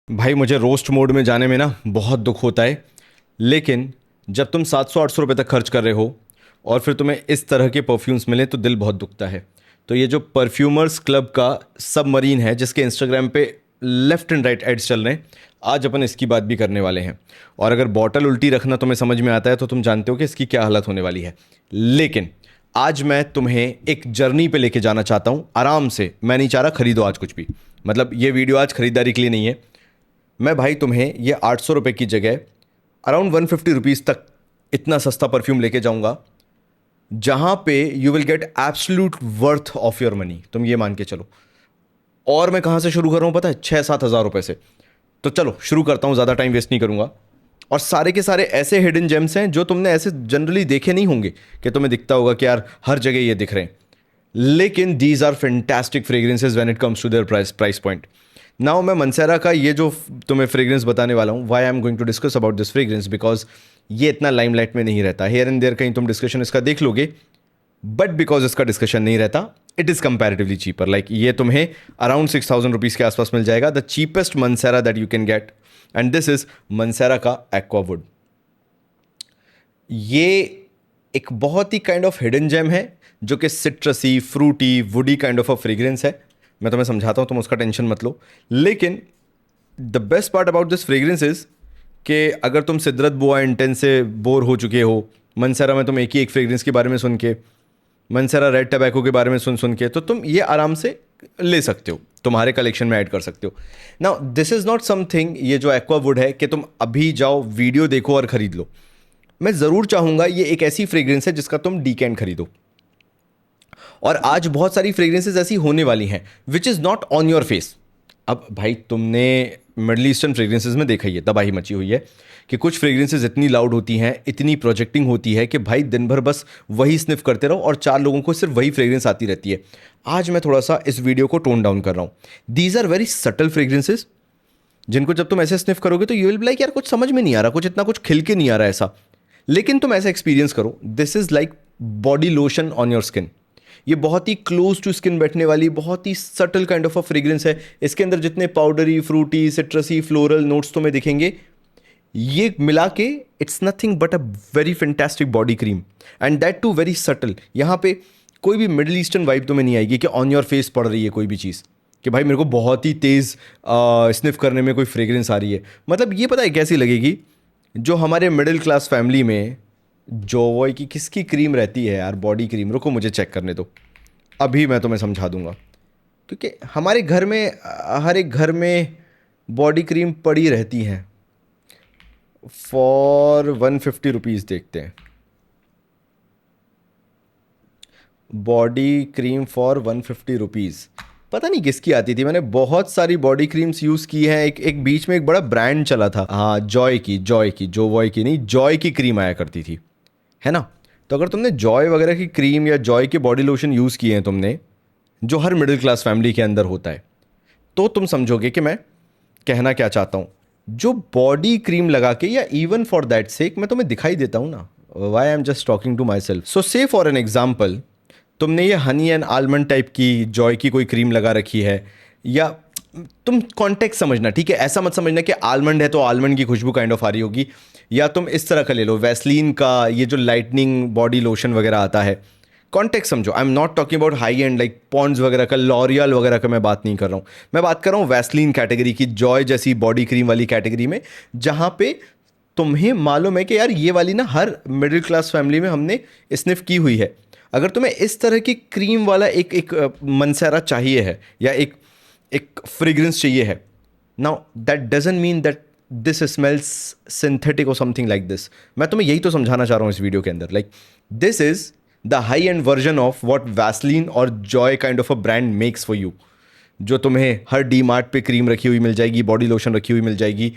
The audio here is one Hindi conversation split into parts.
भाई मुझे रोस्ट मोड में जाने में ना बहुत दुख होता है। लेकिन जब तुम 700-800 रुपये तक खर्च कर रहे हो और फिर तुम्हें इस तरह के परफ्यूम्स मिले तो दिल बहुत दुखता है। तो ये जो परफ्यूमर्स क्लब का सबमरीन है जिसके इंस्टाग्राम पे लेफ्ट एंड राइट एड्स चल रहे हैं, आज अपन इसकी बात भी करने वाले हैं। और अगर बॉटल उल्टी रखना तुम्हें समझ में आता है तो तुम जानते हो कि इसकी क्या हालत होने वाली है। लेकिन आज मैं तुम्हें एक जर्नी पे लेके जाना चाहता हूँ आराम से। मैं नहीं चाह रहा खरीदो आज कुछ भी, मतलब ये वीडियो आज खरीदारी के लिए नहीं है। मैं भाई तुम्हें ये 800 रुपये की जगह अराउंड 150 रुपीज़ तक इतना सस्ता परफ्यूम लेके जाऊंगा जहां पे you will gate absolute worth of your money. तुम ये मान के चलो। और मैं कहां से शुरू कर रहा हूं पता है? 6-7 हज़ार रुपये से। तो चलो शुरू करता हूं, ज़्यादा टाइम वेस्ट नहीं करूंगा। और सारे के सारे ऐसे हिडन जेम्स हैं जो तुमने ऐसे जनरली देखे नहीं होंगे कि तुम्हें दिखता होगा कि यार हर जगह ये दिख रहे हैं। लेकिन these are fantastic fragrances when it comes to their price point. Now मैं मंसेरा का ये जो तुम्हें फ्रेग्रेंस बताने वाला हूँ, why I am going to discuss about this fragrance, because ये इतना लाइमलाइट में नहीं रहता। हेयर एंड देयर कहीं तुम डिस्कशन इसका देख लोगे, बट बिकॉज इसका डिस्कशन नहीं रहता, it is comparatively cheaper. Like ये तुम्हें अराउंड 6,000 रुपीज़ के आसपास मिल जाएगा, the cheapest Mancera that you can get. And this is Mancera का एक्वावुड। ये एक बहुत ही काइंड ऑफ हिडन जेम है जो कि citrusy, fruity, woody kind of a fragrance है। मैं तुम्हें समझाता हूँ, तुम उसका टेंशन मत लो। लेकिन the best part about this fragrance is कि अगर तुम सिद्रत बुआ इंटेंस से बोर हो चुके हो, मंसेरा में तुम एक ही एक फ्रेग्रेंस के बारे में सुन के, मंसेरा रेड टबैको के बारे में सुन सुन के, तो तुम ये आराम से ले सकते हो, तुम्हारे कलेक्शन में ऐड कर सकते हो। Now this is not something, ये जो एक्वावुड है, कि तुम अभी जाओ वीडियो देखो और ख़रीद लो। मैं ज़रूर चाहूँगा ये एक ऐसी फ्रेग्रेंस है जिसका तुम डीकैंट खरीदो। और आज बहुत सारी फ्रेग्रेंसेज ऐसी होने वाली हैं which is not on your face. अब भाई तुमने मिडल ईस्टर्न फ्रेग्रेंसेज में देखा ही है, तबाही मची हुई है कि कुछ फ्रेग्रेंसेज इतनी लाउड होती हैं, इतनी प्रोजेक्टिंग होती है कि भाई दिन भर बस वही स्निफ करते रहो और चार लोगों को सिर्फ वही फ्रेग्रेंस आती रहती है। आज मैं थोड़ा सा इस वीडियो को टोन डाउन कर रहा हूँ। These are very subtle fragrances जिनको जब तुम ऐसे स्निफ करोगे तो यू विल बी लाइक यार कुछ समझ में नहीं आ रहा, कुछ इतना कुछ खिल के नहीं आ रहा ऐसा। लेकिन तुम ऐसा एक्सपीरियंस करो, this is like body lotion on your skin. ये बहुत ही क्लोज टू स्किन बैठने वाली बहुत ही subtle kind of a fragrance है। इसके अंदर जितने powdery, fruity, citrusy, floral notes तुम्हें दिखेंगे, ये मिला के it's nothing but a very fantastic body cream, and that too very subtle. यहाँ पे कोई भी मिडिल ईस्टर्न वाइब तुम्हें नहीं आएगी कि ऑन योर फेस पड़ रही है कोई भी चीज़, कि भाई मेरे को बहुत ही तेज़ स्निफ करने में कोई फ्रेग्रेंस आ रही है। मतलब ये पता है कैसी लगेगी? जो हमारे मिडिल क्लास फैमिली में जोवॉय की किसकी क्रीम रहती है यार, बॉडी क्रीम, रुको मुझे चेक करने दो, अभी मैं तुम्हें समझा दूंगा। क्योंकि हमारे घर में हर एक घर में बॉडी क्रीम पड़ी रहती हैं। फॉर 150 रुपीज़ देखते हैं, बॉडी क्रीम फॉर 150 रुपीज़। पता नहीं किसकी आती थी, मैंने बहुत सारी बॉडी क्रीम्स यूज़ की हैं। एक एक बीच में एक बड़ा ब्रांड चला था, हाँ जॉय की जोवॉय की नहीं, जॉय की क्रीम आया करती थी, है ना? तो अगर तुमने जॉय वगैरह की क्रीम या जॉय के बॉडी लोशन यूज़ किए हैं तुमने, जो हर मिडिल क्लास फैमिली के अंदर होता है, तो तुम समझोगे कि मैं कहना क्या चाहता हूँ। जो बॉडी क्रीम लगा के, या इवन फॉर दैट सेक मैं तुम्हें दिखाई देता हूँ ना, why I am just talking to myself. So say for an example, तुमने ये हनी एंड आलमंड टाइप की जॉय की कोई क्रीम लगा रखी है, या तुम कॉन्टेक्स्ट समझना, ठीक है? ऐसा मत समझना कि आलमंड है तो आलमंड की खुशबू काइंड ऑफ आ रही होगी। या तुम इस तरह का ले लो, वैसलीन का ये जो लाइटनिंग बॉडी लोशन वगैरह आता है, कॉन्टेक्स्ट समझो। I am not talking about high end like Pond's वगैरह का, लॉरियल वगैरह का मैं बात नहीं कर रहा हूँ। मैं बात कर रहा हूँ वैसलीन कैटेगरी की, जॉय जैसी बॉडी क्रीम वाली कैटेगरी में, जहाँ पे तुम्हें मालूम है कि यार ये वाली ना हर मिडिल क्लास फैमिली में हमने स्निफ की हुई है। अगर तुम्हें इस तरह की क्रीम वाला एक एक मंसेरा चाहिए है, या एक एक फ्रेग्रेंस चाहिए है, now that doesn't mean that this smells synthetic और समथिंग लाइक दिस। मैं तुम्हें यही तो समझाना चाह रहा हूँ इस वीडियो के अंदर। Like this is the high end version of what Vaseline और Joy kind of a brand makes for you. जो तुम्हें हर डी मार्ट पे क्रीम रखी हुई मिल जाएगी, बॉडी लोशन रखी हुई मिल जाएगी।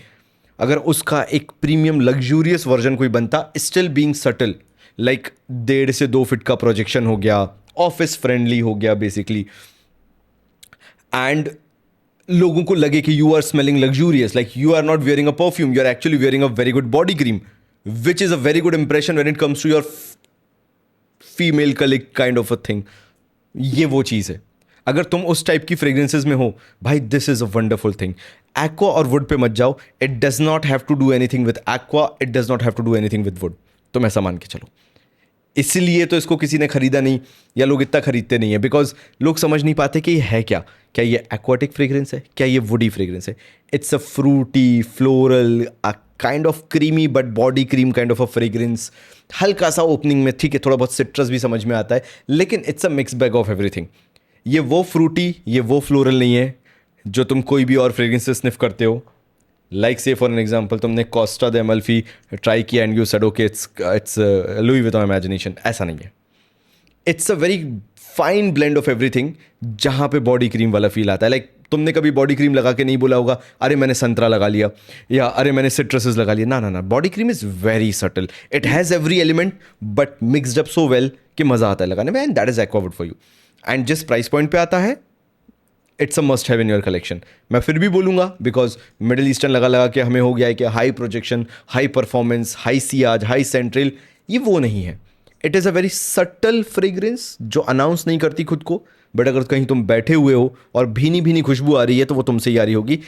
अगर उसका एक प्रीमियम लग्जूरियस वर्जन कोई बनता, स्टिल बीइंग सटल, लाइक 1.5 से 2 फीट का प्रोजेक्शन हो गया, ऑफिस फ्रेंडली हो गया बेसिकली, एंड लोगों को लगे कि you are smelling luxurious, like you are not wearing a perfume, you are actually wearing a very good body cream, which is a very good impression when it comes to your female colleague kind of a thing. ये वो चीज़ है। अगर तुम उस टाइप की फ्रेग्रेंसेज में हो, भाई this is a wonderful thing. Aqua और वुड पे मत जाओ. It does not have to do anything with aqua, it does not have to do anything with wood. तुम ऐसा मान के चलो. इसीलिए तो इसको किसी ने खरीदा नहीं, या लोग इतना खरीदते नहीं है, बिकॉज लोग समझ नहीं पाते कि ये है क्या. क्या ये एक्वाटिक फ्रेग्रेंस है, क्या ये वुडी फ्रेग्रेंस है? It's a fruity, floral, a kind of creamy but body cream kind of a fragrance. हल्का सा ओपनिंग में, ठीक है, थोड़ा बहुत सिट्रस भी समझ में आता है, लेकिन it's a mix bag of everything. ये वो फ्रूटी, ये वो फ्लोरल नहीं है जो तुम कोई भी और फ्रेग्रेंस से स्निफ करते हो. लाइक से फॉर एन एग्जाम्पल, तुमने कोस्टा दे अमल्फी ट्राई किया and you said okay it's Louis Vuitton imagination. ऐसा नहीं है. It's a very fine blend of everything, जहाँ पे बॉडी क्रीम वाला फील आता है. लाइक तुमने कभी बॉडी क्रीम लगा के नहीं बोला होगा अरे मैंने संतरा लगा लिया, या अरे मैंने सिट्रसेस लगा लिया. ना ना ना, body cream is very subtle. It has every element but mixed up so well कि मज़ा आता है लगाने में. And that is aqua wood for you. एंड जिस प्राइस पॉइंट पे आता है, it's a must have in your collection. मैं फिर भी बोलूँगा, बिकॉज मिडिल ईस्टर्न लगा लगा के हमें हो गया है कि high projection, high performance, high Ciaz, high central. ये वो नहीं है. It is a very subtle fragrance जो अनाउंस नहीं करती खुद को, बट अगर कहीं तुम बैठे हुए हो और भीनी भीनी खुशबू आ रही है तो वो तुमसे ही आ रही होगी.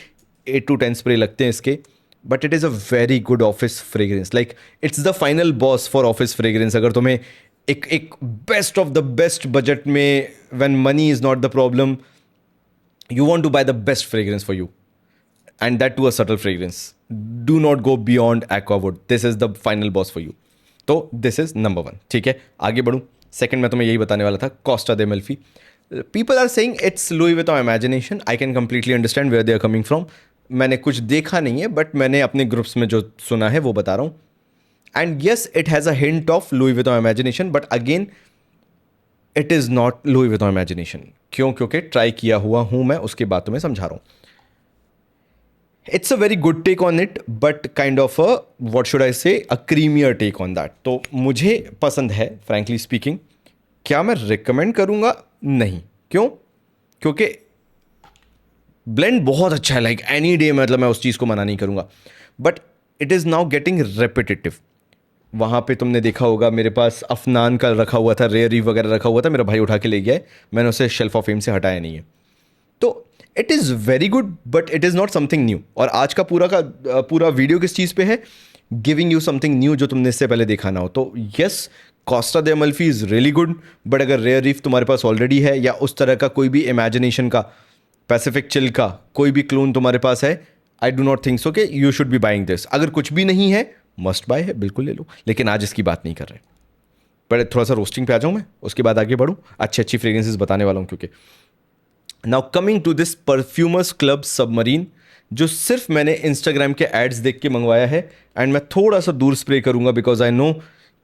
8 to 10 स्प्रे लगते हैं इसके, but it is a very good office fragrance. Like it's the final boss for office fragrance. अगर तुम्हें एक best of the best budget में, when money is not the problem, you want to buy the best fragrance for you, and that too a subtle fragrance. Do not go beyond aquawood. This is the final boss for you. तो this is number 1. ठीक है, आगे बढ़ूँ. सेकंड मैं तुम्हें यही बताने वाला था, Costa de Amalfi. People are saying it's Louis Vuitton Imagination. I can completely understand where they are coming from. मैंने कुछ देखा नहीं है, बट मैंने अपने ग्रुप्स में जो सुना है वो बता रहा हूँ. And yes, it has a hint of Louis Vuitton imagination, but again it is not Louis Vuitton imagination. क्यों? क्योंकि ट्राई किया हुआ हूं मैं, उसकी बात तो मैं समझा रहा हूं. It's a very good take on it, but kind of a, what should I say, a creamier take on that. तो मुझे पसंद है, फ्रैंकली स्पीकिंग. क्या मैं रिकमेंड करूंगा? नहीं. क्यों? क्योंकि ब्लेंड बहुत अच्छा है, लाइक एनी डे, मतलब मैं उस चीज़ को मना नहीं करूंगा, but it is now getting repetitive. वहाँ पे तुमने देखा होगा मेरे पास अफनान का रखा हुआ था, रेयर रीफ वगैरह रखा हुआ था, मेरा भाई उठा के ले गया है, मैंने उसे शेल्फ ऑफ फेम से हटाया नहीं है. तो it is very good, but it is not something new. और आज का पूरा वीडियो किस चीज़ पे है? गिविंग यू समथिंग न्यू जो तुमने इससे पहले देखा ना हो. तो yes, Costa de Amalfi is really good, but अगर रेयर रीफ तुम्हारे पास ऑलरेडी है, या उस तरह का कोई भी इमेजिनेशन का, पैसिफिक चिल का कोई भी क्लोन तुम्हारे पास है, I do not think so कि you should be buying this. अगर कुछ भी नहीं है, मस्ट बाय है, बिल्कुल ले लो. लेकिन आज इसकी बात नहीं कर रहे. पहले थोड़ा सा रोस्टिंग पे आ जाऊँ मैं, उसके बाद आगे बढ़ूँ. अच्छी फ्रेग्रेंसेस बताने वाला हूँ. क्योंकि now coming to this Perfumers Club Submarine, जो सिर्फ मैंने इंस्टाग्राम के एड्स देख के मंगवाया है. एंड मैं थोड़ा सा दूर स्प्रे करूँगा, बिकॉज आई नो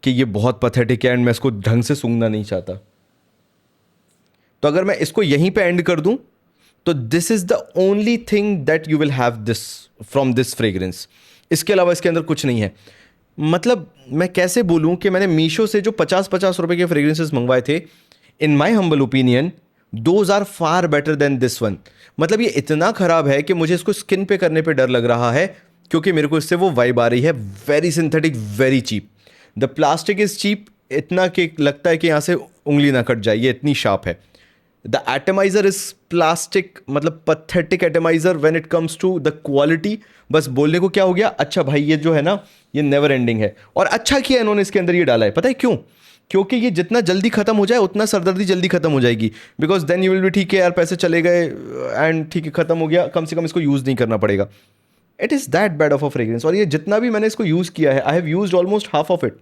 कि ये बहुत पथेटिक है एंड मैं इसको ढंग से सूंघना नहीं चाहता. तो अगर मैं इसको यहीं पे एंड कर दूं, तो this is the only thing that you will have this from this fragrance. इसके अलावा इसके अंदर कुछ नहीं है. मतलब मैं कैसे बोलूं कि मैंने मीशो से जो 50-50 रुपए के फ्रेग्रेंसेस मंगवाए थे, in my humble opinion those are far better than this one. मतलब ये इतना खराब है कि मुझे इसको स्किन पे करने पे डर लग रहा है, क्योंकि मेरे को इससे वो वाइब आ रही है. Very synthetic, very cheap. The plastic is cheap, इतना कि लगता है कि यहाँ से उंगली ना कट जाए, ये इतनी शार्प है. द एटमाइजर इज प्लास्टिक, मतलब pathetic atomizer when it comes to the quality. बस बोलने को क्या हो गया, अच्छा भाई ये जो है ना, ये नेवर एंडिंग है. और अच्छा किया इन्होंने इसके अंदर ये डाला है. पता है क्यों? क्योंकि ये जितना जल्दी खत्म हो जाए उतना सरदर्दी जल्दी खत्म हो जाएगी. Because then you will be ठीक है यार, पैसे चले गए एंड ठीक है खत्म हो गया, कम से कम इसको यूज़ नहीं करना पड़ेगा. It is that bad of a fragrance. और ये जितना भी मैंने इसको यूज़ किया है, I have used almost half of it.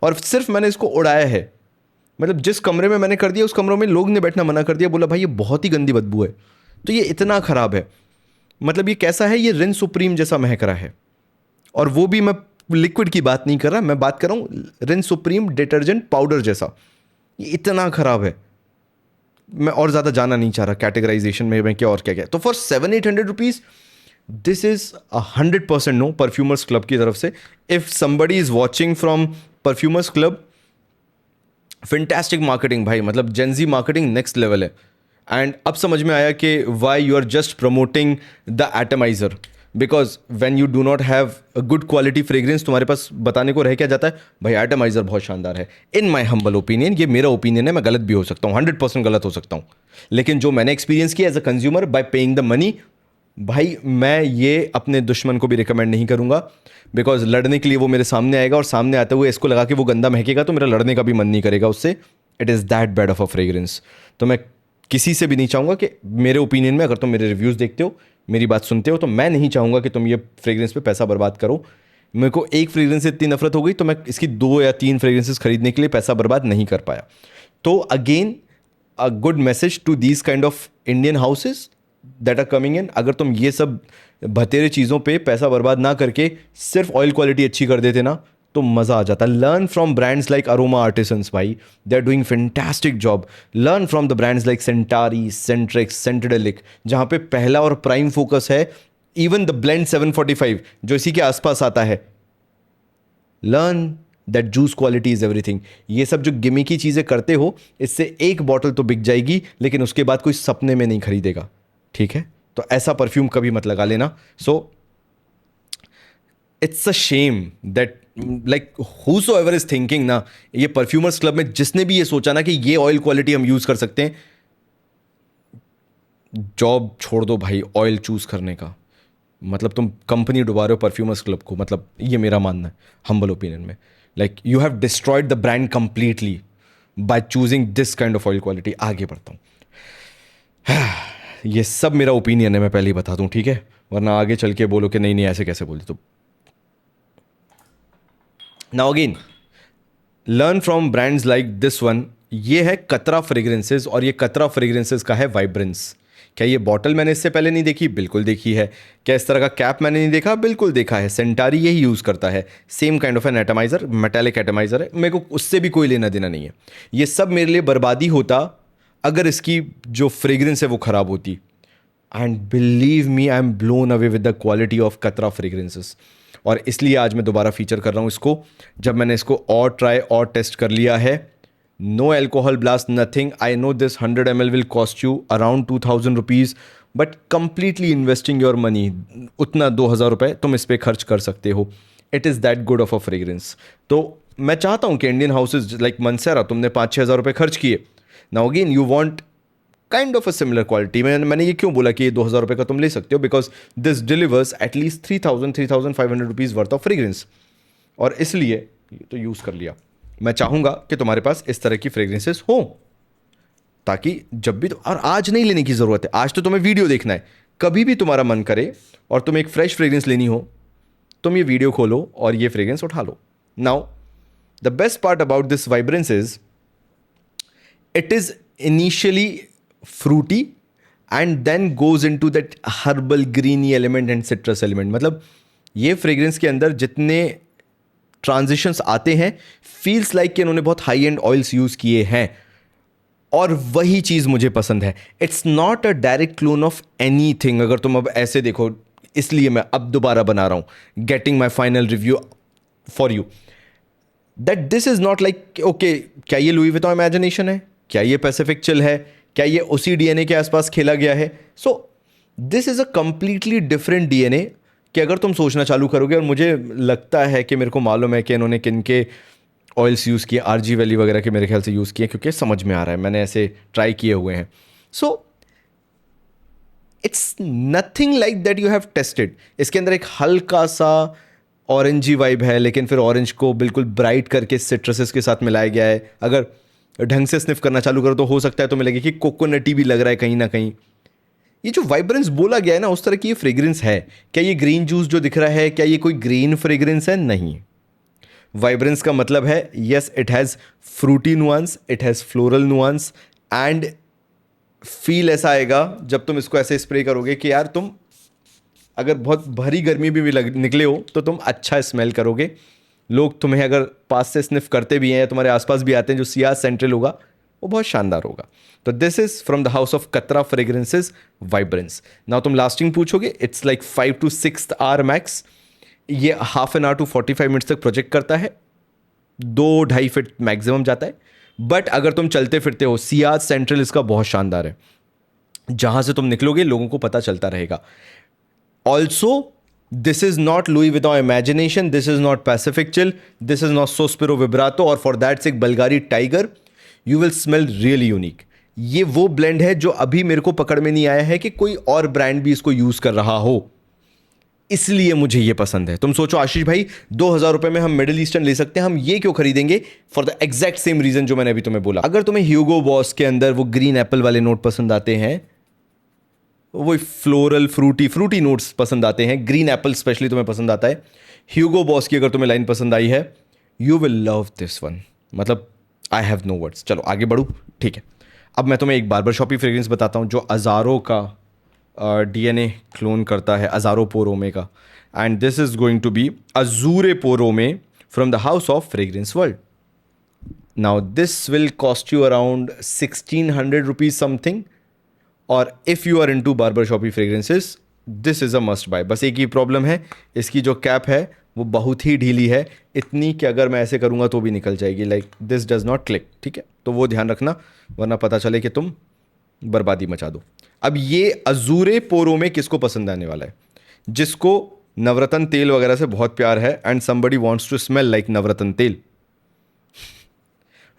और सिर्फ मैंने इसको उड़ाया है. मतलब जिस कमरे में मैंने कर दिया, उस कमरों में लोग ने बैठना मना कर दिया, बोला भाई ये बहुत ही गंदी बदबू है. तो ये इतना ख़राब है. मतलब ये कैसा है, ये रिन सुप्रीम जैसा महक रहा है. और वो भी मैं लिक्विड की बात नहीं कर रहा, मैं बात कर रहा हूँ रिन सुप्रीम डिटर्जेंट पाउडर जैसा. ये इतना ख़राब है. मैं और ज़्यादा जाना नहीं चाह रहा कैटेगराइजेशन में, मैं क्या और क्या क्या. तो for 700-800 rupees this is 100% no Perfumers Club की तरफ से. If somebody is watching from Perfumers Club, fantastic marketing भाई, मतलब जेनजी मार्केटिंग नेक्स्ट लेवल है. एंड अब समझ में आया कि why you are just promoting the atomizer. Because when you do not have a good quality fragrance, तुम्हारे पास बताने को रह क्या जाता है, भाई एटमाइजर बहुत शानदार है. इन माई हम्बल ओपिनियन, ये मेरा ओपिनियन है, मैं गलत भी हो सकता हूँ, 100% गलत हो सकता हूँ, लेकिन जो मैंने एक्सपीरियंस किया as a consumer by paying the money, भाई मैं ये अपने दुश्मन को भी रिकमेंड नहीं करूंगा, बिकॉज लड़ने के लिए वो मेरे सामने आएगा और सामने आते हुए इसको लगा के वो गंदा महकेगा तो मेरा लड़ने का भी मन नहीं करेगा उससे. It is that bad of a fragrance. तो मैं किसी से भी नहीं चाहूँगा कि मेरे ओपिनियन में, अगर तुम मेरे रिव्यूज़ देखते हो, मेरी बात सुनते हो, तो मैं नहीं चाहूँगा कि तुम ये फ्रेग्रेंस पे पैसा बर्बाद करो. मेरे को एक फ्रेग्रेंस से इतनी नफरत हो गई तो मैं इसकी 2 या 3 फ्रेग्रेंसेस खरीदने के लिए पैसा बर्बाद नहीं कर पाया. तो again a good message to these kind of Indian houses that are coming in. अगर तुम ये सब भतेरे चीज़ों पे पैसा बर्बाद ना करके सिर्फ ऑयल क्वालिटी अच्छी कर देते ना, तो मज़ा आ जाता. Learn from brands like Aroma Artisans भाई, they are doing fantastic job. Learn from the brands like Scentari, Scentrix, Scentedelic, जहाँ पे पहला और प्राइम फोकस है. इवन द ब्लेंड 745 जो इसी के आसपास आता है, learn that juice quality is everything. ये सब जो गिमिकी चीज़ें करते हो, इससे एक बॉटल तो बिक जाएगी लेकिन उसके बाद कोई सपने में नहीं खरीदेगा. ठीक है, तो ऐसा परफ्यूम कभी मत लगा लेना. So it's a shame that like whosoever is thinking ना, ये परफ्यूमर्स क्लब में जिसने भी ये सोचा ना कि ये ऑयल क्वालिटी हम यूज कर सकते हैं, जॉब छोड़ दो भाई ऑयल चूज करने का. मतलब तुम कंपनी डुबा रहे हो परफ्यूमर्स क्लब को. मतलब ये मेरा मानना है हम्बल ओपिनियन में. Like you have destroyed the brand completely by choosing this kind of oil quality. आगे बढ़ता हूँ. ये सब मेरा ओपिनियन है, मैं पहले ही बता दूं, ठीक है, वरना आगे चल के बोलो कि नहीं नहीं ऐसे कैसे बोली. तो now again learn from brands like this one. ये है कतरा फ्रेग्रेंसेस और ये कतरा फ्रेग्रेंसेस का है वाइब्रेंस. क्या ये बॉटल मैंने इससे पहले नहीं देखी? बिल्कुल देखी है. क्या इस तरह का कैप मैंने नहीं देखा? बिल्कुल देखा है. सेंटारी यही यूज़ करता है, same kind of an atomizer, metallic atomizer है. मेरे को उससे भी कोई लेना देना नहीं है. ये सब मेरे लिए बर्बादी होता अगर इसकी जो फ्रेग्रेंस है वो ख़राब होती. And believe me, I am blown away with the quality of Katra fragrances. और इसलिए आज मैं दोबारा फीचर कर रहा हूँ इसको, जब मैंने इसको और ट्राई और टेस्ट कर लिया है. No alcohol blast, nothing. I know this 100 ml will cost you around 2000 rupees, but completely investing your money. उतना 2000 रुपये तुम इस पर खर्च कर सकते हो. It is that good of a fragrance. तो मैं चाहता हूँ कि इंडियन हाउसेज लाइक मंसेरा, तुमने 5-6 हज़ार रुपये खर्च किए. Now again you want kind of a similar quality. मैंने ये क्यों बोला कि ये 2000 रुपये का तुम ले सकते हो? Because this delivers at least 3500 rupees worth of fragrance. और इसलिए ये तो यूज़ कर लिया. मैं चाहूँगा कि तुम्हारे पास इस तरह की फ्रेग्रेंसेस हो, ताकि जब भी और आज नहीं लेने की ज़रूरत है, आज तो तुम्हें वीडियो देखना है. कभी भी तुम्हारा मन करे और तुम्हें एक फ्रेश फ्रेग्रेंस लेनी हो, तुम ये वीडियो खोलो और ये फ्रेग्रेंस उठा लो. Now the best part about this Vibrance is it is initially fruity and then goes into that herbal greeny element and citrus element. मतलब ये फ्रेग्रेंस के अंदर जितने ट्रांजिशंस आते हैं, फील्स लाइक कि इन्होंने बहुत हाई एंड ऑयल्स यूज किए हैं. और वही चीज़ मुझे पसंद है. It's not a direct clone of any thing. अगर तुम अब ऐसे देखो, इसलिए मैं अब दोबारा बना रहा हूं, getting my final review for you, that this is not like okay क्या ये लुई विटॉन इमेजिनेशन है, क्या ये पैसिफिक चिल है, क्या ये उसी डीएनए के आसपास खेला गया है. So this is a completely different DNA. कि अगर तुम सोचना चालू करोगे, और मुझे लगता है कि मेरे को मालूम है कि इन्होंने किन के ऑयल्स यूज़ किए, आरजी वैली वगैरह के मेरे ख्याल से यूज़ किए, क्योंकि समझ में आ रहा है, मैंने ऐसे ट्राई किए हुए हैं. So it's nothing like that you have tested. इसके अंदर एक हल्का सा ऑरेंजी वाइब है, लेकिन फिर ऑरेंज को बिल्कुल ब्राइट करके सिट्रसेस के साथ मिलाया गया है. अगर ढंग से स्निफ करना चालू करो तो हो सकता है तो मिलेगी कि कोकोनटी भी लग रहा है कहीं ना कहीं. ये जो वाइब्रेंस बोला गया है ना, उस तरह की ये फ्रेग्रेंस है. क्या ये ग्रीन जूस जो दिख रहा है, क्या ये कोई ग्रीन फ्रेग्रेंस है? नहीं. वाइब्रेंस का मतलब है yes, it has fruity nuance, it has floral nuance, and feel ऐसा आएगा जब तुम इसको ऐसे स्प्रे करोगे कि यार तुम अगर बहुत भरी गर्मी भी निकले हो तो तुम अच्छा स्मेल करोगे. लोग तुम्हें अगर पास से स्निफ करते भी हैं या तुम्हारे आसपास भी आते हैं, जो सियाज सेंट्रल होगा वो बहुत शानदार होगा. तो this is from the house of Katra fragrances Vibrance. Now तुम लास्टिंग पूछोगे, it's like 5 to 6 hour max. ये half an hour to 45 minutes तक प्रोजेक्ट करता है. 2-2.5 फीट मैक्सिमम जाता है. बट अगर तुम चलते फिरते हो, सियाज सेंट्रल इसका बहुत शानदार है. जहां से तुम निकलोगे लोगों को पता चलता रहेगा. Also this is not Louis Vuitton Imagination, this is not Pacific Chill, this is not Sospiro Vibrato, or for that sake Bulgari Tiger. You will smell really unique. ये वो ब्लेंड है जो अभी मेरे को पकड़ में नहीं आया है कि कोई और ब्रांड भी इसको यूज कर रहा हो, इसलिए मुझे ये पसंद है। तुम सोचो आशीष भाई, 2,000 रुपए में हम मिडिल ईस्टर्न ले सकते हैं, हम ये क्यों खरीदेंगे? For the exact same reason जो मैंने अभी तुम्हें बोला। अगर तुम्हें ह्यूगो बॉस के अंदर वो ग्रीन एप्पल वाले नोट पसंद आते हैं, वो फ्लोरल फ्रूटी नोट्स पसंद आते हैं, ग्रीन एप्पल स्पेशली तुम्हें पसंद आता है, ह्यूगो बॉस की अगर तुम्हें लाइन पसंद आई है, you will love this one. मतलब आई हैव नो वर्ड्स। चलो आगे बढ़ू, ठीक है। अब मैं तुम्हें एक बार्बर शॉपी फ्रेग्रेंस बताता हूँ जो अजारो का डीएनए क्लोन करता है, अजारो पोरोमे का। And this is going to be azure pour homme from the house of Fragrance World. Now this will cost you around 1,600 rupees something, और if you are into barber shoppy fragrances this is a must buy. बस एक ही प्रॉब्लम है, इसकी जो कैप है वो बहुत ही ढीली है, इतनी कि अगर मैं ऐसे करूँगा तो भी निकल जाएगी, like this does not click, ठीक है। तो वो ध्यान रखना, वरना पता चले कि तुम बर्बादी मचा दो। अब ये अजूरे पोरो में किसको पसंद आने वाला है? जिसको नवरत्न तेल वगैरह से बहुत प्यार है and somebody wants to smell like Navratna तेल।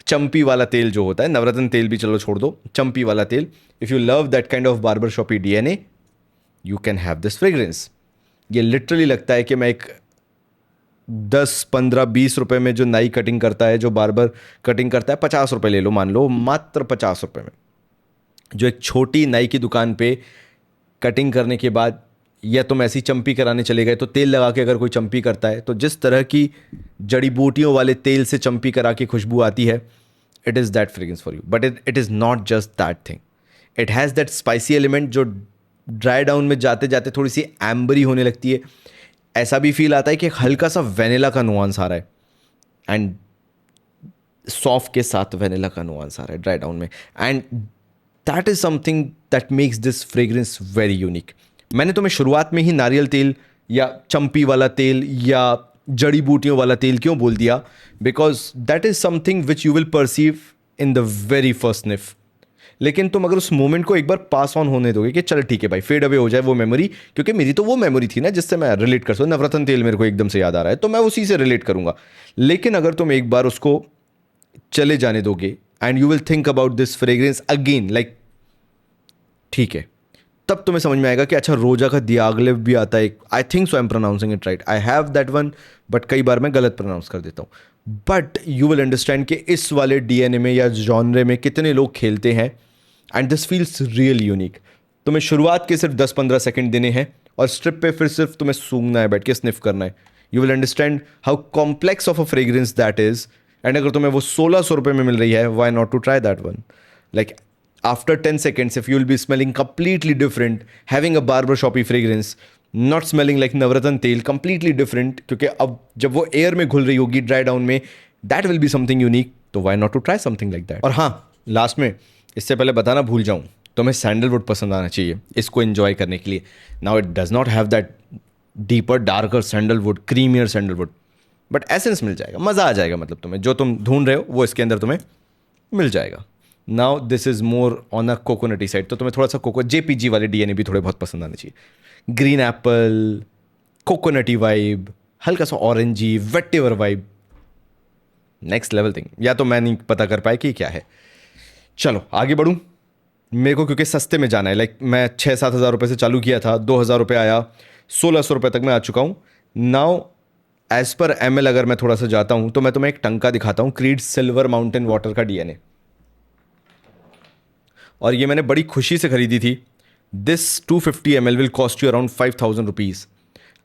चंपी वाला तेल जो होता है, नवरत्न तेल भी चलो छोड़ दो, चंपी वाला तेल, if you love that kind of barber shoppy DNA you can have this fragrance. ये लिटरली लगता है कि मैं एक 10, 15, 20 रुपए में जो नाई कटिंग करता है, जो बार्बर कटिंग करता है, 50 रुपए ले लो, मान लो मात्र 50 रुपए में, जो एक छोटी नाई की दुकान पे कटिंग करने के बाद या तुम ऐसी चंपी कराने चले गए तो तेल लगा के अगर कोई चंपी करता है तो जिस तरह की जड़ी बूटियों वाले तेल से चंपी करा के खुशबू आती है, it is that fragrance for you. But it is not just that thing, it has that spicy element जो ड्राई डाउन में जाते जाते थोड़ी सी एम्बरी होने लगती है। ऐसा भी फील आता है कि एक हल्का सा वेनिला का नुआंस आ रहा है, एंड सॉफ्ट के साथ वेनिला का नुआंस आ रहा है ड्राई डाउन में, and that is something that makes this fragrance very unique. मैंने तुम्हें शुरुआत में ही नारियल तेल या चंपी वाला तेल या जड़ी बूटियों वाला तेल क्यों बोल दिया? Because that is something which you will perceive in the very first sniff. लेकिन तुम अगर उस मोमेंट को एक बार पास ऑन होने दोगे कि चल ठीक है भाई, फेड अवे हो जाए वो मेमोरी, क्योंकि मेरी तो वो मेमोरी थी ना जिससे मैं रिलेट कर सकूँ। नवरत्न तेल मेरे को एकदम से याद आ रहा है तो मैं उसी से रिलेट करूंगा। लेकिन अगर तुम एक बार उसको चले जाने दोगे and you will think about this fragrance again, like ठीक है, तब तुम्हें समझ में आएगा कि अच्छा रोजा का दियागलेव भी आता है। I think so I am pronouncing it right, I have that one, but कई बार मैं गलत प्रोनाउंस कर देता हूँ। बट यू विल अंडरस्टैंड कि इस वाले डीएनए में या जॉनरे में कितने लोग खेलते हैं, and this feels real unique. तुम्हें शुरुआत के सिर्फ 10-15 सेकंड देने हैं और स्ट्रिप पे फिर सिर्फ तुम्हें सूंघना है, बैठ के स्निफ करना है। You will understand how complex of a fragrance that is, and अगर तुम्हें वो 1,600 रुपये में मिल रही है, why not to try that one? Like after 10 seconds if you will be smelling completely different, having a barber shoppy fragrance, not smelling like navratna tel, completely different, क्योंकि अब जब वो एयर में घुल रही होगी ड्राई डाउन में, that will be something unique, तो why not to try something like that। और हाँ, लास्ट में इससे पहले बताना भूल जाऊँ, तुम्हें सैंडलवुड पसंद आना चाहिए इसको एंजॉय करने के लिए। Now it does not have that deeper darker sandalwood, creamier sandalwood, but essence मिल जाएगा, मज़ा आ जाएगा। मतलब तुम्हें जो तुम ढूंढ रहे हो वो इसके अंदर तुम्हें मिल जाएगा। Now this is more on a coconutty side, तो तुम्हें थोड़ा सा जेपीजी वाले डीएनए भी थोड़े बहुत पसंद आने चाहिए। ग्रीन एप्पल, कोकोनटी वाइब, हल्का सा orangey, vetiver vibe, next level thing. या तो मैं नहीं पता कर पाया कि क्या है। चलो आगे बढ़ूँ, मेरे को क्योंकि सस्ते में जाना है, लाइक मैं 6-7 हज़ार रुपये से चालू किया था, 2,000 रुपये आया, 1,600 रुपये तक मैं आ चुका हूँ। नाउ एज पर एमएल अगर मैं थोड़ा सा जाता हूँ तो मैं तुम्हें एक टंका दिखाता हूँ, क्रीड सिल्वर माउंटेन वाटर का डीएनए, और ये मैंने बड़ी खुशी से खरीदी थी। This 250 ml will cost you around 5,000 rupees.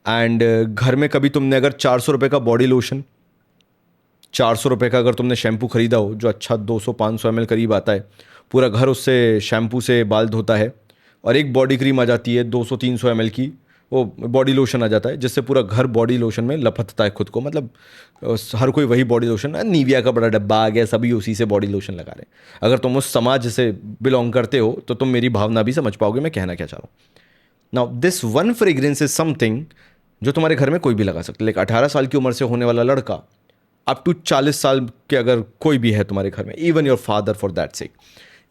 And घर में कभी तुमने अगर 400 रुपये का बॉडी लोशन, 400 रुपये का अगर तुमने शैम्पू खरीदा हो जो अच्छा 200-500 ml करीब आता है, पूरा घर उससे शैम्पू से बाल धोता है, और एक बॉडी क्रीम आ जाती है 200-300 ml की, वो बॉडी लोशन आ जाता है जिससे पूरा घर बॉडी लोशन में लपटता है खुद को। मतलब हर कोई वही बॉडी लोशन, निविया का बड़ा डब्बा आ गया, सभी उसी से बॉडी लोशन लगा रहे हैं। अगर तुम उस समाज से बिलोंग करते हो तो तुम मेरी भावना भी समझ पाओगे मैं कहना क्या चाह रहा हूँ। Now this one fragrance is something जो तुम्हारे घर में कोई भी लगा सकता है। लाइक 18 साल की उम्र से होने वाला लड़का अप टू 40 साल के अगर कोई भी है तुम्हारे घर में, even your father for that sake,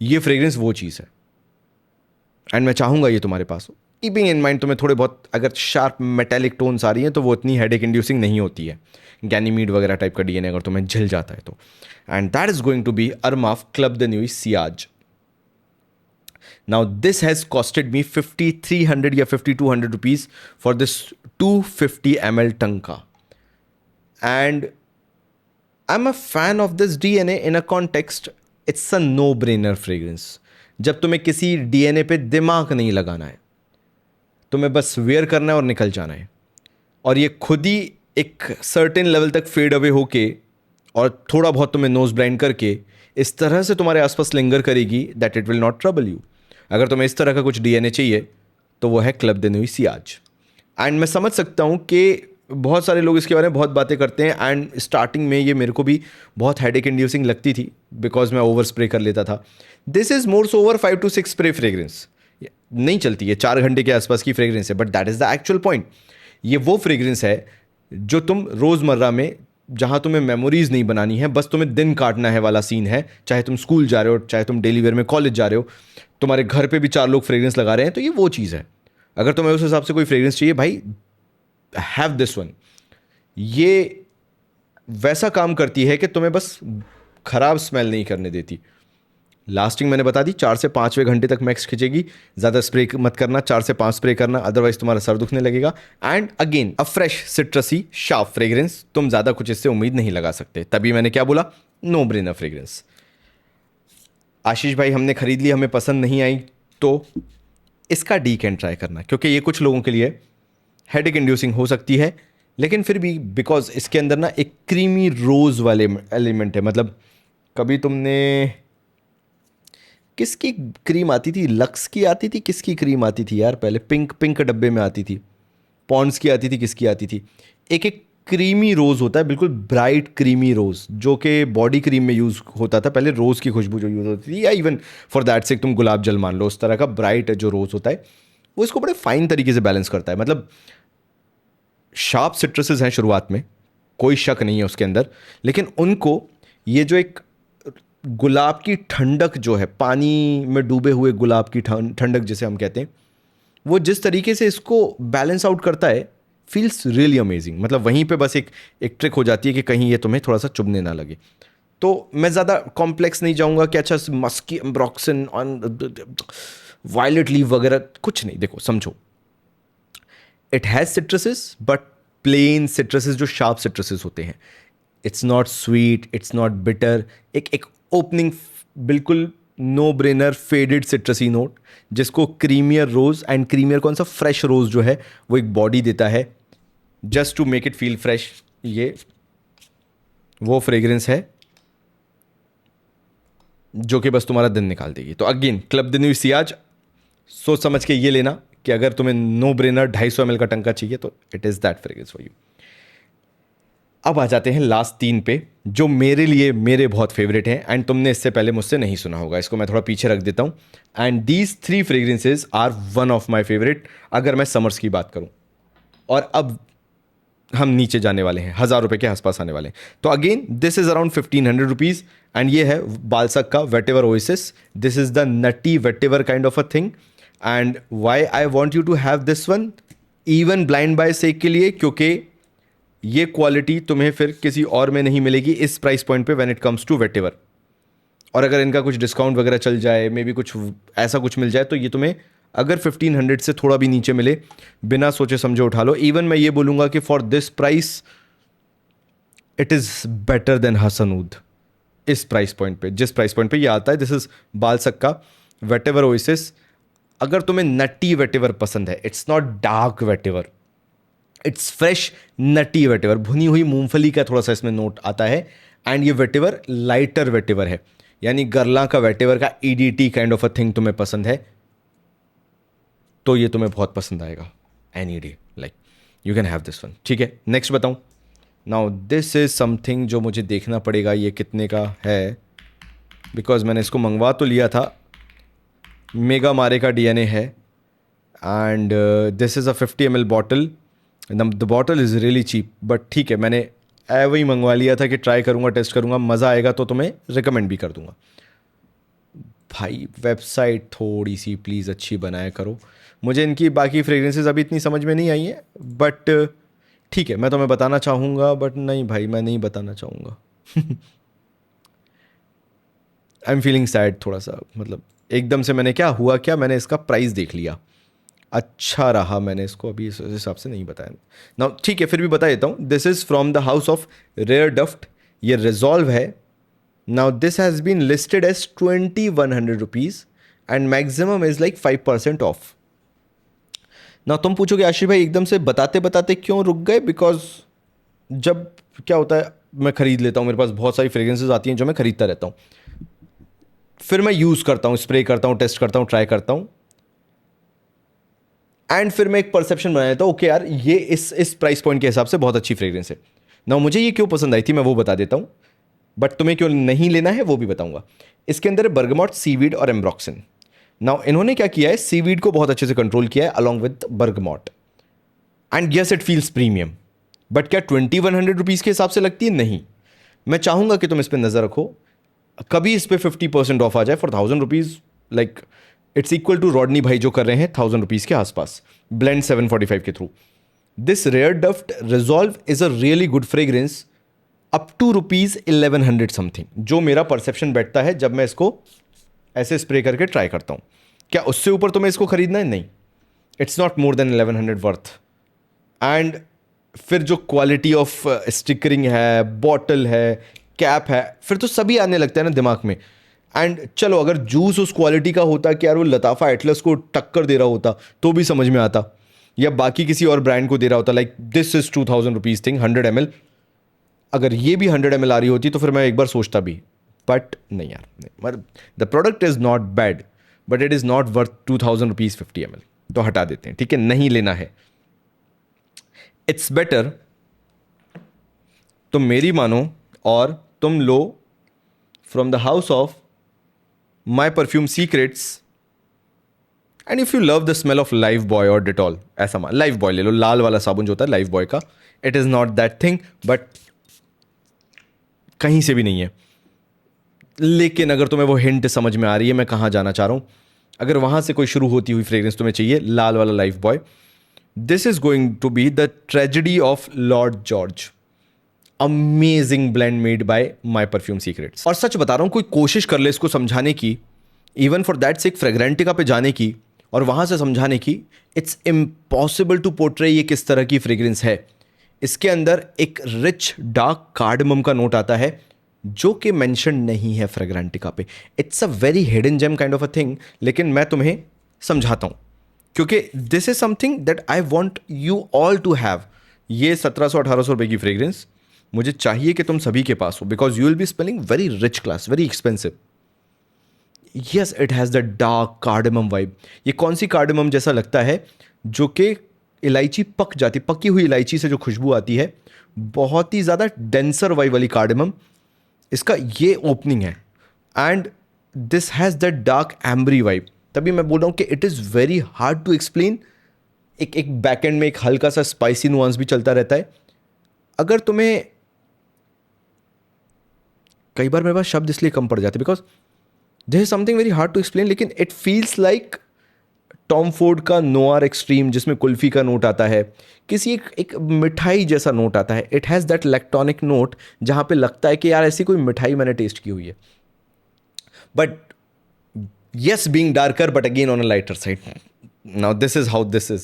ये फ्रेग्रेंस वो चीज़ है, एंड मैं चाहूँगा ये तुम्हारे पास हो। कीपिंग इन माइंड तुम्हें थोड़े बहुत अगर शार्प मेटेलिक टोन्स आ रही हैं तो वो इतनी हेडेक इंड्यूसिंग नहीं होती है। गैनीमीड वगैरह टाइप का डीएनए अगर तुम्हें झिल जाता है तो, and that is going to be Armaf Club de Nuit सियाज। Now this has costed me 5300 या 5200 रुपीज़ फॉर दिस 250 ml टंका. And I'm a fan of this DNA in a context. It's a no-brainer fragrance. जब तुम्हें किसी DNA पे दिमाग नहीं लगाना है, तुम्हें बस वेयर करना है और निकल जाना है, और ये खुद ही एक सर्टेन लेवल तक फेड अवे होके और थोड़ा बहुत तुम्हें नोज ब्लाइंड करके इस तरह से तुम्हारे आसपास लिंगर करेगी that it will not trouble you. अगर तुम्हें इस तरह का कुछ DNA चाहिए तो वो है club they Nooyi Ciaz. And मैं समझ सकता हूँ कि बहुत सारे लोग इसके बारे में बहुत बातें करते हैं, एंड स्टार्टिंग में ये मेरे को भी बहुत हेडेक इंड्यूसिंग लगती थी बिकॉज मैं ओवर स्प्रे कर लेता था. This is more so over 5 to 6 spray fragrance. नहीं चलती है, 4 घंटे के आसपास की फ्रेग्रेंस है, but that is the actual point. ये वो फ्रेग्रेंस है जो तुम रोज़मर्रा में, जहाँ तुम्हें मेमोरीज नहीं बनानी है, बस तुम्हें दिन काटना है वाला सीन है. चाहे तुम स्कूल जा रहे हो, चाहे तुम डेली वेयर में कॉलेज जा रहे हो, तुम्हारे घर पे भी 4 लोग फ्रेग्रेंस लगा रहे हैं, तो ये वो चीज़ है. अगर तुम्हें उस हिसाब से कोई फ्रेग्रेंस चाहिए, भाई हैव दिस वन. ये वैसा काम करती है कि तुम्हें बस खराब स्मेल नहीं करने देती. लास्टिंग मैंने बता दी, 4 से 5वें घंटे तक मैक्स खींचेगी. ज़्यादा स्प्रे मत करना, 4 से 5 स्प्रे करना, अदरवाइज तुम्हारा सर दुखने लगेगा. And again a fresh सिट्रसी sharp fragrance, तुम ज़्यादा कुछ इससे उम्मीद नहीं लगा सकते. तभी मैंने क्या बोला, नो ब्रेनर फ्रेग्रेंस. आशीष भाई हमने खरीद ली, हमें पसंद नहीं आई, तो इसका डी कैन ट्राई करना, क्योंकि ये कुछ लोगों के लिए हेडेक इंड्यूसिंग हो सकती है. लेकिन फिर भी बिकॉज इसके अंदर ना एक क्रीमी रोज़ वाले एलिमेंट है. मतलब कभी तुमने, किसकी क्रीम आती थी, लक्स की आती थी, किसकी क्रीम आती थी यार पहले, पिंक पिंक डब्बे में आती थी, पॉन्ड्स की आती थी, किसकी आती थी, एक एक क्रीमी रोज़ होता है, बिल्कुल ब्राइट क्रीमी रोज़, जो कि बॉडी क्रीम में यूज़ होता था पहले. रोज़ की खुशबू जो यूज़ होती थी, या इवन फॉर दैट से तुम गुलाब जल मान लो, उस तरह का ब्राइट जो रोज़ होता है, वो इसको बड़े फाइन तरीके से बैलेंस करता है. मतलब शार्प सिट्रसेस हैं शुरुआत में, कोई शक नहीं है उसके अंदर, लेकिन उनको ये जो एक गुलाब की ठंडक जो है, पानी में डूबे हुए गुलाब की ठंडक जिसे हम कहते हैं, वो जिस तरीके से इसको बैलेंस आउट करता है, फील्स रियली अमेजिंग. मतलब वहीं पे बस एक एक ट्रिक हो जाती है कि कहीं ये तुम्हें थोड़ा सा चुभने ना लगे. तो मैं ज़्यादा कॉम्प्लेक्स नहीं जाऊँगा कि अच्छा musky ambroxan on violet leaf वगैरह, कुछ नहीं. देखो समझो, it has citruses, but plain citruses जो शार्प सिट्रसेस होते हैं. It's not sweet, it's not bitter. एक ओपनिंग बिल्कुल no brainer faded citrusy note, जिसको क्रीमियर रोज, एंड क्रीमियर कौन सा, फ्रेश रोज जो है वो एक बॉडी देता है just to make it feel fresh. ये वो फ्रेग्रेंस है जो कि बस तुम्हारा दिन निकाल देगी. तो अगेन क्लब दे नुई सियाज, सोच समझ के ये लेना कि अगर तुम्हें नो ब्रेनर 250 ml का टंका चाहिए तो it is that fragrance for you. अब आ जाते हैं लास्ट 3 पे, जो मेरे लिए मेरे बहुत फेवरेट हैं, एंड तुमने इससे पहले मुझसे नहीं सुना होगा. इसको मैं थोड़ा पीछे रख देता हूँ. And these 3 fragrances are one of my favourite अगर मैं समर्स की बात करूँ. और अब हम नीचे जाने वाले हैं, 1000 रुपये के आसपास आने वाले हैं. तो again this is around 1500 rupees, and ये है बालसक का vetiver Oasis. This is the nutty vetiver kind of a thing. And why I want you to have this one even blind buy sake के लिए, क्योंकि ये क्वालिटी तुम्हें फिर किसी और में नहीं मिलेगी इस प्राइस पॉइंट पे व्हेन इट कम्स टू वेटेवर. और अगर इनका कुछ डिस्काउंट वगैरह चल जाए, मे बी कुछ ऐसा कुछ मिल जाए, तो ये तुम्हें अगर 1500 से थोड़ा भी नीचे मिले, बिना सोचे समझे उठा लो. इवन मैं ये बोलूँगा कि for this price it is better than हसनूद. इस प्राइस पॉइंट पे, जिस प्राइस पॉइंट पे ये आता है, दिस इज बालसक का वेटेवर ओएसिस. अगर तुम्हें नटी वेटेवर पसंद है, it's not dark vetiver, it's fresh nutty vetiver, भुनी हुई मूंगफली का थोड़ा सा इसमें नोट आता है. एंड ये वेटेवर लाइटर वेटेवर है, यानी गरला का वेटेवर का EDT kind of a thing तुम्हें पसंद है तो ये तुम्हें बहुत पसंद आएगा. Any day like you can have this one. ठीक है, नेक्स्ट बताऊं. नाउ दिस इज समथिंग जो मुझे देखना पड़ेगा ये कितने का है, बिकॉज मैंने इसको मंगवा तो लिया था. मेगा मारे का डीएनए है, and this is a 50 ml bottle. The bottle is really cheap, but ठीक है, मैंने वही मंगवा लिया था कि ट्राई करूँगा, टेस्ट करूँगा, मज़ा आएगा तो तुम्हें रिकमेंड भी कर दूँगा. भाई वेबसाइट थोड़ी सी प्लीज़ अच्छी बनाया करो. मुझे इनकी बाकी फ्रेग्रेंसेस अभी इतनी समझ में नहीं आई है, बट ठीक है, मैं तुम्हें बताना चाहूँगा, बट नहीं भाई, मैं नहीं बताना चाहूँगा. आई एम फीलिंग सैड थोड़ा सा. मतलब एकदम से मैंने क्या हुआ, क्या मैंने इसका प्राइस देख लिया, अच्छा रहा, मैंने इसको अभी इस हिसाब से नहीं बताया ना, ठीक है फिर भी बता देता हूँ। This is from the house of rare daft, ये रिजॉल्व है। Now this has been listed as 2100 rupees and maximum is like 5% off. ना तुम पूछोगे आशीष भाई एकदम से बताते बताते क्यों रुक गए, बिकॉज जब क्या होता है मैं खरीद लेता हूँ, मेरे पास बहुत सारी फ्रेग्रेंसेज आती हैं जो मैं खरीदता रहता हूँ, फिर मैं यूज़ करता हूँ, स्प्रे करता हूँ, टेस्ट करता हूँ, ट्राई करता हूँ, एंड फिर मैं एक परसेप्शन बना लेता हूँ ओके यार ये इस प्राइस पॉइंट के हिसाब से बहुत अच्छी फ्रेग्रेंस है ना, मुझे ये क्यों पसंद आई थी मैं वो बता देता हूँ, बट तुम्हें क्यों नहीं लेना है वो भी बताऊंगा। इसके अंदर है बर्गमॉट, सीवीड और एम्ब्रॉक्सिन। नाउ इन्होंने क्या किया है, सीवीड को बहुत अच्छे से कंट्रोल किया है along with bergamot, and yes it feels premium, but क्या 2100 रुपीज़ के हिसाब से लगती है, नहीं। मैं चाहूंगा कि तुम इस पर नज़र रखो, कभी इस पर 50% ऑफ आ जाए for 1000 rupees, like it's equal to Rodney भाई जो कर रहे हैं 1000 रुपीज़ के आसपास ब्लेंड 745 के थ्रू। This rare daft resolve is a really good fragrance up to rupees 1100 something, जो मेरा परसेप्शन बैठता है जब मैं इसको ऐसे स्प्रे करके ट्राई करता हूँ। क्या उससे ऊपर तुम्हें इसको खरीदना है, नहीं, it's not more than 1100 worth. And फिर जो क्वालिटी ऑफ स्टिकरिंग है, बॉटल है, कैप है, फिर तो सभी आने लगता है ना दिमाग में। एंड चलो अगर जूस उस क्वालिटी का होता कि यार वो लताफ़ा एटलस को टक्कर दे रहा होता तो भी समझ में आता, या बाकी किसी और ब्रांड को दे रहा होता, like this is 2000 rupees thing 100 ml, अगर ये भी 100 ml आ रही होती तो फिर मैं एक बार सोचता भी, बट नहीं यार, मतलब the product is not bad but it is not worth 2000 rupees 50 ml, तो हटा देते हैं, ठीक है, नहीं लेना है। इट्स बेटर तुम मेरी मानो और तुम लो from the house of My perfume Secrets, and if you love the smell of Lifebuoy और डिटॉल, ऐसा मान लाइफ बॉय ले लो, लाल वाला साबुन जो होता है लाइफ बॉय का, it is not that thing but कहीं से भी नहीं है। लेकिन अगर तुम्हें वो हिंट समझ में आ रही है मैं कहाँ जाना चाह रहा हूँ, अगर वहाँ से कोई शुरू होती हुई फ्रेग्रेंस तुम्हें चाहिए, लाल वाला Lifebuoy, this is going to be the tragedy of Lord George, amazing blend made by my perfume secrets. और सच बता रहा हूँ, कोई कोशिश कर ले इसको समझाने की, इवन फॉर दैट सेक फ्रेग्रेंटिका पे जाने की और वहाँ से समझाने की, इट्स इम्पॉसिबल टू पोर्ट्रे ये किस तरह की फ्रेग्रेंस है। इसके अंदर एक रिच डार्क कार्डमम का नोट आता है जो कि मेंशन नहीं है फ्रेग्रेंटिका पे। It's a very hidden gem kind of a thing, लेकिन मैं तुम्हें समझाता हूँ क्योंकि this is something that I want you all to have. ये 1700-1800 रुपये की फ्रेग्रेंस मुझे चाहिए कि तुम सभी के पास हो, because you will B smelling very rich class, very expensive. Yes it has the dark cardamom vibe. ये कौन सी कार्डमम जैसा लगता है, जो कि इलायची पक जाती, पकी हुई इलायची से जो खुशबू आती है, बहुत ही ज़्यादा डेंसर वाइब वाली कार्डमम इसका ये ओपनिंग है। And this has the dark ambery vibe. तभी मैं बोल रहा हूँ कि it is very hard to explain. एक बैक एंड में एक हल्का सा स्पाइसी नुआंस भी चलता रहता है। अगर तुम्हें, कई बार मेरे पास शब्द इसलिए कम पड़ जाते because this is something very hard to explain, लेकिन it feels like Tom Ford का नोआर एक्सट्रीम जिसमें कुल्फी का नोट आता है, किसी एक मिठाई जैसा नोट आता है। It has that electronic note जहाँ पे लगता है कि यार ऐसी कोई मिठाई मैंने टेस्ट की हुई है, but yes being darker but again on a lighter side. Now this is how this is.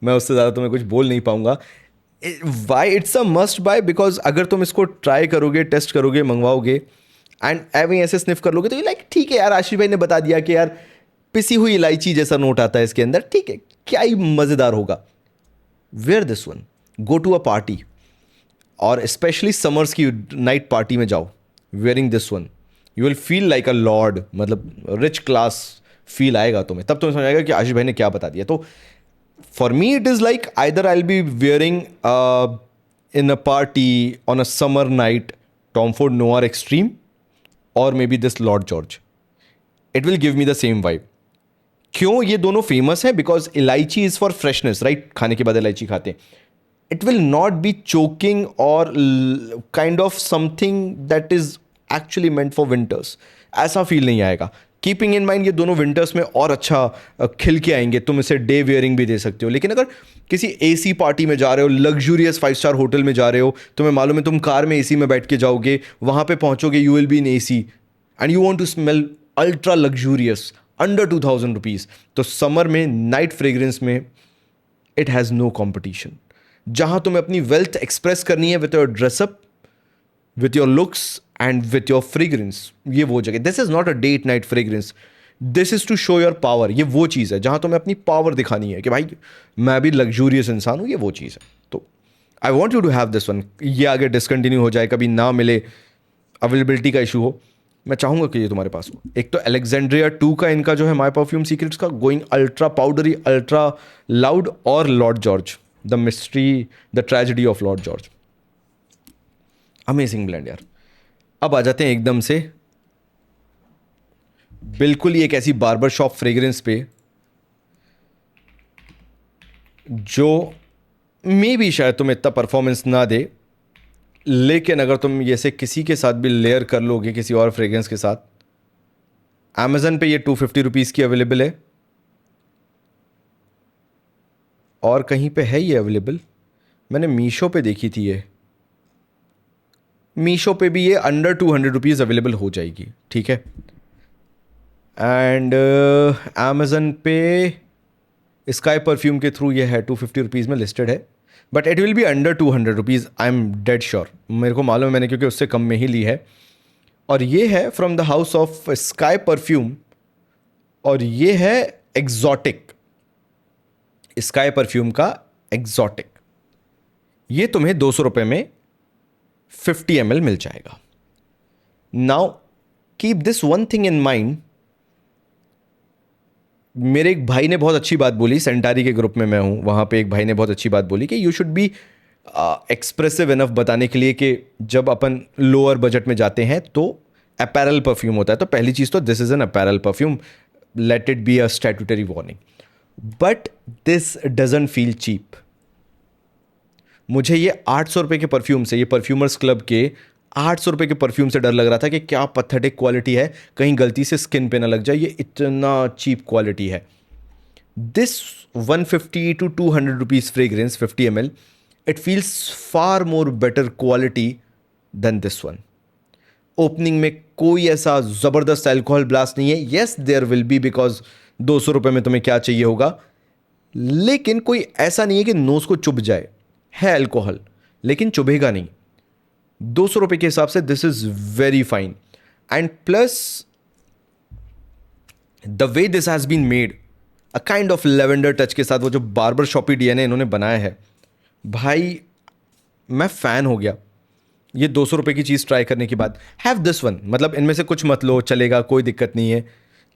मैं उससे ज़्यादा तुम्हें कुछ बोल नहीं पाऊंगा। Why it's a must buy? Because अगर तुम इसको ट्राई करोगे, टेस्ट करोगे, मंगवाओगे एंड एवं ऐसे स्निफ कर लोगे तो लाइक ठीक है यार, आशीष भाई ने बता दिया कि यार पिसी हुई इलायची जैसा नोट आता है इसके अंदर, ठीक है, क्या ही मज़ेदार होगा। Wear this one, go to a party और स्पेशली समर्स की नाइट पार्टी में जाओ, wearing this one you will feel like a lord, मतलब रिच क्लास फील आएगा तुम्हें। तब तुम्हें समझ आएगा कि आशीष भाई ने क्या बता दिया। तो for me it is like either I will be wearing in a party on a summer night Tom Ford Noir Extreme और maybe this Lord George, it will give me the same vibe. क्यों ये दोनों फेमस है? बिकॉज इलायची इज़ फॉर फ्रेशनेस, राइट? खाने के बाद इलायची खाते हैं। It will not be choking और kind of something that is actually meant for winters, ऐसा फील नहीं आएगा। कीपिंग इन माइंड ये दोनों विंटर्स में और अच्छा खिल के आएंगे, तुम इसे डे वेयरिंग भी दे सकते हो। लेकिन अगर किसी एसी पार्टी में जा रहे हो, लग्जूरियस 5 स्टार होटल में जा रहे हो, तुम्हें मालूम है तुम कार में एसी में बैठ के जाओगे, वहाँ पे पहुँचोगे, you will be in AC and you want to smell ultra luxurious, under 2000 rupees. तो समर में नाइट फ्रेग्रेंस में इट हैज़ नो कॉम्पिटिशन। जहां तुम्हें अपनी वेल्थ एक्सप्रेस करनी है with your dress up, with your looks and with your fragrance, ये वो जगह। This is not a date night fragrance, this is to show your power. ये वो चीज़ है जहां तुम्हें अपनी पावर दिखानी है कि भाई मैं भी लग्जूरियस इंसान हूं, ये वो चीज़ है। तो I want you to have this one. ये आगे डिसकंटिन्यू हो जाए, कभी ना मिले, अवेलेबिलिटी का इशू हो, मैं चाहूंगा कि ये तुम्हारे पास हो। एक तो अलेक्जेंड्रिया 2 का इनका जो है माई परफ्यूम सीक्रेट्स का going ultra powdery, ultra loud, और Lord George the mystery, the tragedy of Lord George. Amazing blend यार। अब आ जाते हैं एकदम से बिल्कुल ही एक ऐसी बार्बर शॉप फ्रेग्रेंस पे जो मे भी शायद तुम्हें इतना परफॉर्मेंस ना दे, लेकिन अगर तुम ये से किसी के साथ भी लेयर कर लोगे, किसी और फ्रेग्रेंस के साथ, अमेजन पे ये 250 रुपीज़ की अवेलेबल है, और कहीं पे है ये अवेलेबल, मैंने मीशो पे देखी थी ये, मीशो पे भी ये अंडर 200 रुपीज़ अवेलेबल हो जाएगी, ठीक है। एंड अमेजन पे स्काई परफ्यूम के थ्रू ये है 250 रुपीज़ में लिस्टेड है, but it will be under 200 rupees, I am dead sure. मेरे को मालूम है, मैंने क्योंकि उससे कम में ही ली है। और ये है from the house of sky perfume, और ये है एग्जॉटिक, स्काई परफ्यूम का एग्जॉटिक। ये तुम्हें 200 रुपये में 50 ml मिल जाएगा। Now keep this one thing in mind, मेरे एक भाई ने बहुत अच्छी बात बोली, सेंटारी के ग्रुप में मैं हूँ, वहाँ पे एक भाई ने बहुत अच्छी बात बोली कि you should B expressive enough बताने के लिए कि जब अपन लोअर बजट में जाते हैं तो अपैरल परफ्यूम होता है। तो पहली चीज़ तो this is an apparel perfume, let it be a statutory warning, but this doesn't feel cheap. मुझे ये 800 रुपये के परफ्यूम से, ये परफ्यूमर्स क्लब के 800 रुपये के परफ्यूम से डर लग रहा था कि क्या पथेटिक क्वालिटी है, कहीं गलती से स्किन पे ना लग जाए, ये इतना चीप क्वालिटी है। This 150 to 200 rupees fragrance 50 ml, it feels far more better quality than this one. Opening में कोई ऐसा ज़बरदस्त अल्कोहल ब्लास्ट नहीं है। Yes there will be, because 200 रुपये में तुम्हें क्या चाहिए होगा, लेकिन कोई ऐसा नहीं है कि नोज को चुभ जाए। है अल्कोहल लेकिन चुभेगा नहीं। 200 रुपये के हिसाब से this is very fine. And plus the way this has been made, a kind of lavender touch के साथ, वो जो बार्बर शॉपी डीएनए इन्होंने बनाया है, भाई मैं फैन हो गया। ये 200 रुपये की चीज़ ट्राई करने के बाद हैव दिस वन, मतलब इनमें से कुछ मत लो, चलेगा, कोई दिक्कत नहीं है,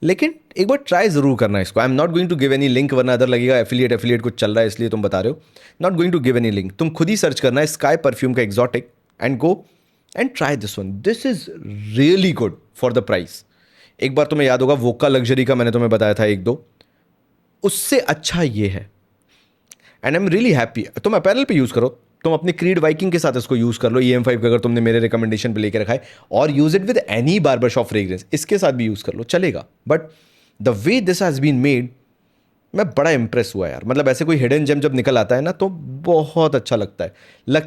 लेकिन एक बार ट्राई ज़रूर करना इसको। I am not going to give any link, वरना अदर लगेगा एफिलिएट कुछ चल रहा है इसलिए तुम बता रहे हो। Not going to give any link, तुम खुद ही सर्च करना है स्काई परफ्यूम का exotic and go and try this one. This is really good for the price. एक बार तुम्हें याद होगा वोका लग्जरी का मैंने तुम्हें बताया था एक दो, उससे अच्छा ये है। And I am really happy. तुम अपैरल पे यूज़ करो, तुम अपने क्रीड वाइकिंग के साथ इसको यूज़ कर लो, EM5 का अगर तुमने मेरे रिकमेंडेशन पे लेके रखा है, और use it with any barber shop fragrance, इसके साथ भी यूज़ कर लो, चलेगा। But the way this has been made, मैं बड़ा इंप्रेस हुआ यार। मतलब ऐसे कोई हिडन जेम जब निकल आता है ना तो बहुत अच्छा लगता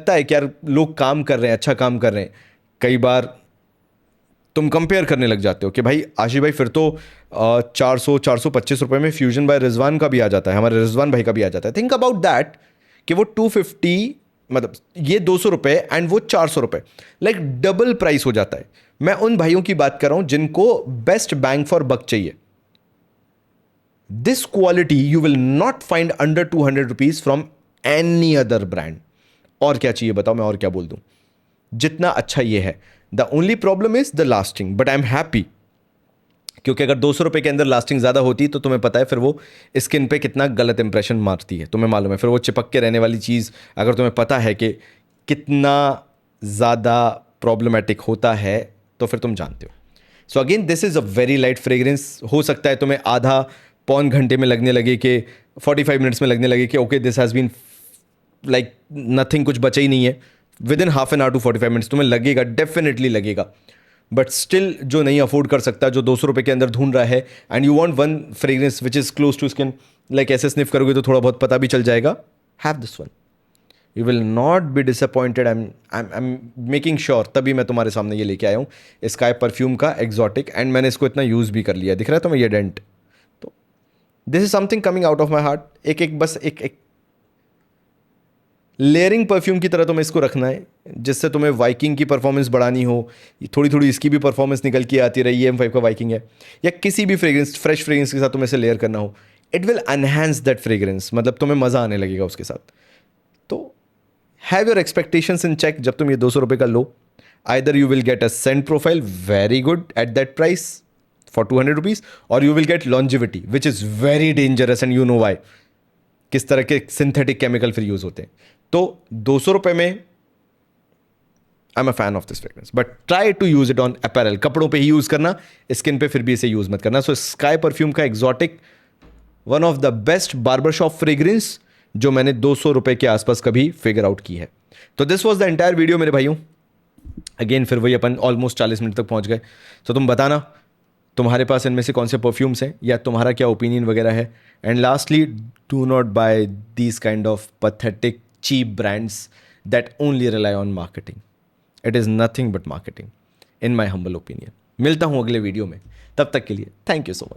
है कि यार लोग काम कर रहे हैं, अच्छा काम कर रहे हैं। कई बार तुम कंपेयर करने लग जाते हो कि भाई आशीष भाई फिर तो 425 रुपये में फ्यूजन बाय रिजवान का भी आ जाता है, हमारे रिजवान भाई का भी आ जाता है। थिंक अबाउट दैट कि वो 250, मतलब ये 200 रुपये एंड वो 400 रुपये, लाइक डबल प्राइस हो जाता है। मैं उन भाइयों की बात कर रहा हूं जिनको बेस्ट बैंग फॉर बक चाहिए। This quality you will not find under 200 rupees from any other brand. और क्या चाहिए बताओ, मैं और क्या बोल दूं, जितना अच्छा ये है। The only problem is the lasting, but I am happy, क्योंकि अगर 200 रुपये के अंदर लास्टिंग ज़्यादा होती तो तुम्हें पता है फिर वो स्किन पे कितना गलत इंप्रेशन मारती है, तुम्हें मालूम है। फिर वो चिपक के रहने वाली चीज़ अगर तुम्हें पता है कि कितना ज़्यादा प्रॉब्लमेटिक होता है तो फिर तुम जानते हो। So again this is a very light fragrance. हो सकता है तुम्हें आधा पौन घंटे में लगने लगे कि 45 मिनट्स में लगने लगे कि okay this has been like nothing, कुछ बचा ही नहीं है। Within half an hour to 45 minutes तुम्हें लगेगा, डेफिनेटली लगेगा। बट स्टिल जो नहीं अफोर्ड कर सकता, जो 200 रुपये के अंदर ढूंढ रहा है, and you want one fragrance which is close to skin, like ऐसे स्निफ करोगे तो थोड़ा बहुत पता भी चल जाएगा, have this one, you will not be disappointed. I am making sure, तभी मैं तुम्हारे सामने ये लेके आया हूँ स्काई परफ्यूम का एग्जॉटिक। एंड मैंने इसको इतना यूज़ भी कर लिया, दिख रहा है तुम्हें ये डेंट, this is something coming out of my heart. एक बस एक लेयरिंग परफ्यूम की तरह तुम्हें इसको रखना है, जिससे तुम्हें वाइकिंग की परफॉर्मेंस बढ़ानी हो, थोड़ी थोड़ी इसकी भी परफॉर्मेंस निकल के आती रही है, M5 का वाइकिंग है, या किसी भी फ्रेग्रेंस, फ्रेश फ्रेग्रेंस के साथ तुम्हें इसे लेयर करना हो, it will enhance that fragrance, मतलब तुम्हें मज़ा आने लगेगा उसके साथ। तो have your expectations in check जब तुम ये 200 रुपये का लो। Either you will get a scent profile very good at that price for 200 rupees, और you will get longevity which is very dangerous, and you know why, किस तरह के सिंथेटिक केमिकल फिर यूज होते हैं। तो 200 रुपये में I am a fan of this fragrance, but try to use it on apparel, कपड़ों पे ही यूज करना, स्किन पे फिर भी इसे यूज मत करना। सो स्काई परफ्यूम का exotic, one of the best barber shop fragrance जो मैंने 200 रुपये के आसपास कभी फिगर आउट की है। तो this was the entire video मेरे भाइयों। अगेन फिर वही अपन ऑलमोस्ट 40 मिनट तक पहुंच गए। तो तुम बताना तुम्हारे पास इनमें से कौन से परफ्यूम्स हैं, या तुम्हारा क्या ओपिनियन वगैरह है। And lastly, do not buy these kind of pathetic cheap brands that only rely on marketing. It is nothing but marketing in my humble opinion. मिलता हूँ अगले वीडियो में, तब तक के लिए थैंक यू सो मच।